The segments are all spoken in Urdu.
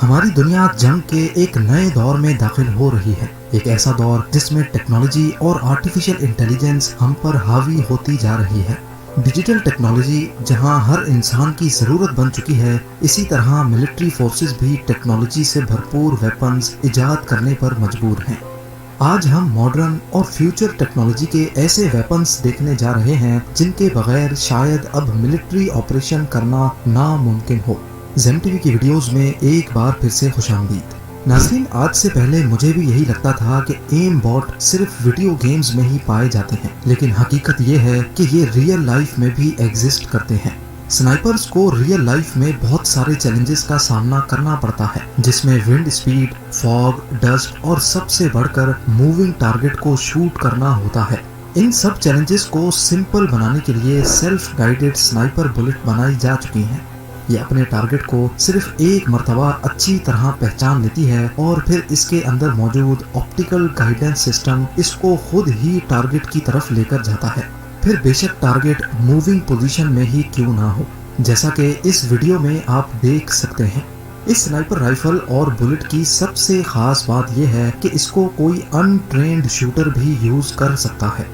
ہماری دنیا جنگ کے ایک نئے دور میں داخل ہو رہی ہے، ایک ایسا دور جس میں ٹیکنالوجی اور آرٹیفیشل انٹیلیجنس ہم پر حاوی ہوتی جا رہی ہے۔ ڈیجیٹل ٹیکنالوجی جہاں ہر انسان کی ضرورت بن چکی ہے، اسی طرح ملٹری فورسز بھی ٹیکنالوجی سے بھرپور ویپنز ایجاد کرنے پر مجبور ہیں۔ آج ہم ماڈرن اور فیوچر ٹیکنالوجی کے ایسے ویپنز دیکھنے جا رہے ہیں جن کے بغیر شاید اب ملٹری آپریشن کرنا ناممکن ہو۔ زیم ٹی وی کی ویڈیوز میں ایک بار پھر سے خوش آمدید۔ ناظرین، آج سے پہلے مجھے بھی یہی لگتا تھا کہ ایم بوٹ صرف ویڈیو گیمز میں ہی پائے جاتے ہیں، لیکن حقیقت یہ ہے کہ یہ ریئل لائف میں بھی ایگزسٹ کرتے ہیں۔ سنائپرز کو ریئل لائف میں بہت سارے چیلنجز کا سامنا کرنا پڑتا ہے، جس میں ونڈ سپیڈ، فاگ، ڈسٹ اور سب سے بڑھ کر موونگ ٹارگٹ کو شوٹ کرنا ہوتا ہے۔ ان سب چیلنجز کو سمپل بنانے کے لیے سیلف گائیڈڈ سنائپر بلٹ بنائی جا چکی ہیں۔ یہ اپنے ٹارگٹ کو صرف ایک مرتبہ اچھی طرح پہچان لیتی ہے اور پھر اس کے اندر موجود آپٹیکل گائیڈنس سسٹم اس کو خود ہی ٹارگٹ کی طرف لے کر جاتا ہے، پھر بے شک ٹارگٹ موونگ پوزیشن میں ہی کیوں نہ ہو، جیسا کہ اس ویڈیو میں آپ دیکھ سکتے ہیں۔ اس سنائپر رائفل اور بلٹ کی سب سے خاص بات یہ ہے کہ اس کو کوئی ان ٹرینڈ شوٹر بھی یوز کر سکتا ہے۔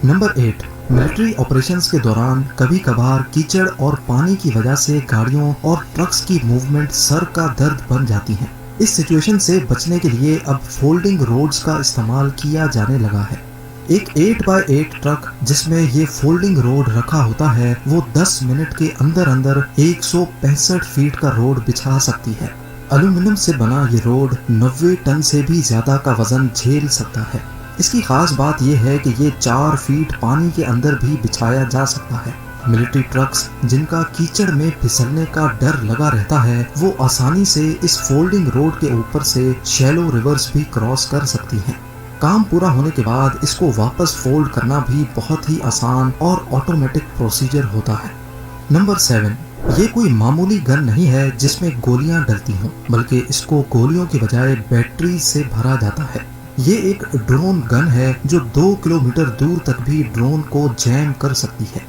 نمبر 8، ملٹری آپریشنز کے دوران کبھی کبھار کیچڑ اور پانی کی وجہ سے گاڑیوں اور ٹرکس کی موومنٹ سر کا درد بن جاتی ہیں۔ اس سچویشن سے بچنے کے لیے اب فولڈنگ روڈز کا استعمال کیا جانے لگا ہے۔ ایک 8x8 ٹرک جس میں یہ فولڈنگ روڈ رکھا ہوتا ہے، وہ 10 منٹ کے اندر 165 فیٹ کا روڈ بچھا سکتی ہے۔ الومینیم سے بنا یہ روڈ 90 ٹن سے بھی زیادہ کا وزن جھیل سکتا ہے۔ اس کی خاص بات یہ ہے کہ یہ 4 فیٹ پانی کے اندر بھی بچھایا جا سکتا ہے۔ ملٹری ٹرکس جن کا کیچڑ میں پھسلنے کا ڈر لگا رہتا ہے، وہ آسانی سے اس فولڈنگ روڈ کے اوپر سے شیلو ریورز بھی کراس کر سکتی ہیں۔ کام پورا ہونے کے بعد اس کو واپس فولڈ کرنا بھی بہت ہی آسان اور آٹومیٹک پروسیجر ہوتا ہے۔ نمبر 7، یہ کوئی معمولی گن نہیں ہے جس میں گولیاں ڈلتی ہوں، بلکہ اس کو گولیوں کی بجائے بیٹری سے بھرا جاتا ہے۔ یہ ایک ڈرون گن ہے جو 2 کلومیٹر دور تک بھی ڈرون کو جیم کر سکتی ہے۔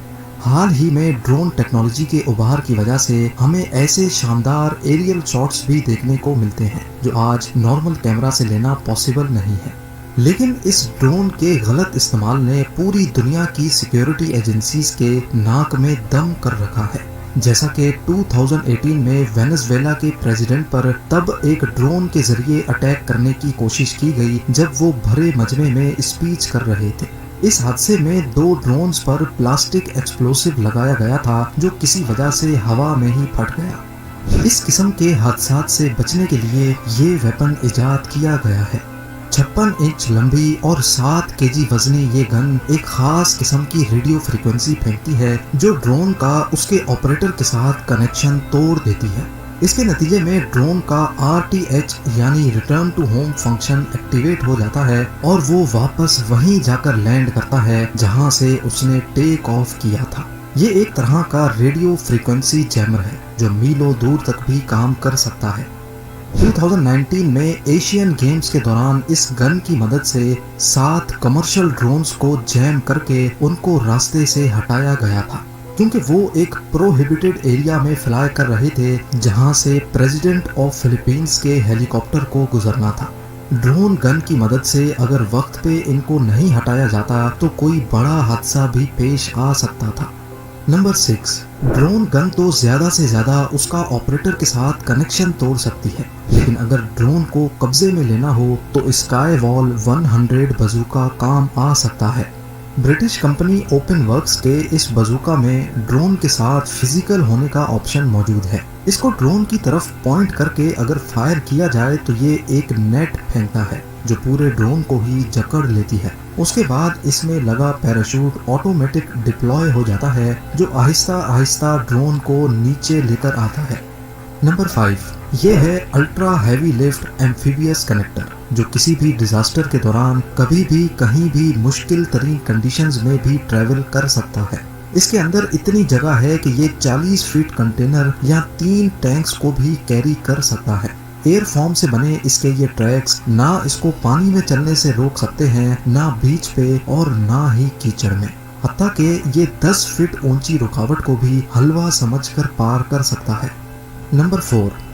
حال ہی میں ڈرون ٹیکنالوجی کے ابھار کی وجہ سے ہمیں ایسے شاندار ایریل شاٹس بھی دیکھنے کو ملتے ہیں جو آج نارمل کیمرہ سے لینا پاسبل نہیں ہے۔ لیکن اس ڈرون کے غلط استعمال نے پوری دنیا کی سیکیورٹی ایجنسیز کے ناک میں دم کر رکھا ہے، جیسا کہ 2018 میں وینزویلا کے پریزیڈنٹ پر تب ایک ڈرون کے ذریعے اٹیک کرنے کی کوشش کی گئی جب وہ بھرے مجمع میں اسپیچ کر رہے تھے۔ اس حادثے میں 2 ڈرونز پر پلاسٹک ایکسپلوسیو لگایا گیا تھا جو کسی وجہ سے ہوا میں ہی پھٹ گیا۔ اس قسم کے حادثات سے بچنے کے لیے یہ ویپن ایجاد کیا گیا ہے۔ 56 انچ لمبی اور 7 kg وزنی یہ گن ایک خاص قسم کی ریڈیو فریکوینسی پھینکتی ہے جو ڈرون کا اس کے آپریٹر کے ساتھ کنیکشن توڑ دیتی ہے۔ اس کے نتیجے میں ڈرون کا RTH یعنی return to home function activate ہو جاتا ہے اور وہ واپس وہیں جا کر لینڈ کرتا ہے جہاں سے اس نے ٹیک آف کیا تھا۔ یہ ایک طرح کا ریڈیو فریکوینسی جیمر ہے جو میلوں دور تک بھی کام کر سکتا ہے۔ 2019 میں ایشین گیمز کے دوران اس گن کی مدد سے 7 کمرشل ڈرونز کو جیم کر کے ان کو راستے سے ہٹایا گیا تھا، کیونکہ وہ ایک پروہیبیٹڈ ایریا میں فلائی کر رہے تھے جہاں سے پریزیڈنٹ آف فلپینز کے ہیلی کاپٹر کو گزرنا تھا۔ ڈرون گن کی مدد سے اگر وقت پہ ان کو نہیں ہٹایا جاتا تو کوئی بڑا حادثہ بھی پیش آ سکتا تھا۔ نمبر 6، ڈرون گن تو زیادہ سے زیادہ اس کا آپریٹر کے ساتھ کنیکشن توڑ سکتی ہے، لیکن اگر ڈرون کو قبضے میں لینا ہو تو اسکائی وال 100 بازوکا کام آ سکتا ہے۔ برٹش کمپنی اوپن ورکس کے اس بازوکا میں ڈرون کے ساتھ فزیکل ہونے کا آپشن موجود ہے۔ اس کو ڈرون کی طرف پوائنٹ کر کے اگر فائر کیا جائے تو یہ ایک نیٹ پھینکتا ہے جو پورے ڈرون کو ہی جکڑ لیتی ہے۔ اس کے بعد اس میں لگا پیراشوٹ آٹومیٹک ڈپلوائے ہو جاتا ہے جو آہستہ آہستہ ڈرون کو نیچے لے کر آتا ہے۔ نمبر 5، یہ ہے ultra heavy lift amphibious connector جو کسی بھی ڈیزاسٹر کے دوران کبھی بھی کہیں بھی مشکل ترین کنڈیشنز میں بھی ٹریول کر سکتا ہے۔ اس کے اندر اتنی جگہ ہے کہ یہ 40 فیٹ کنٹینر یا 3 ٹینکس کو بھی کیری کر سکتا ہے۔ ایئر فارم سے بنے اس کے یہ ٹریکس نہ اس کو پانی میں چلنے سے روک سکتے ہیں، نہ بیچ پہ اور نہ ہی کیچڑ میں، حتیٰ کہ یہ 10 فٹ اونچی رکاوٹ کو بھی حلوہ سمجھ کر پار کر سکتا ہے۔ نمبر 4،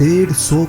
150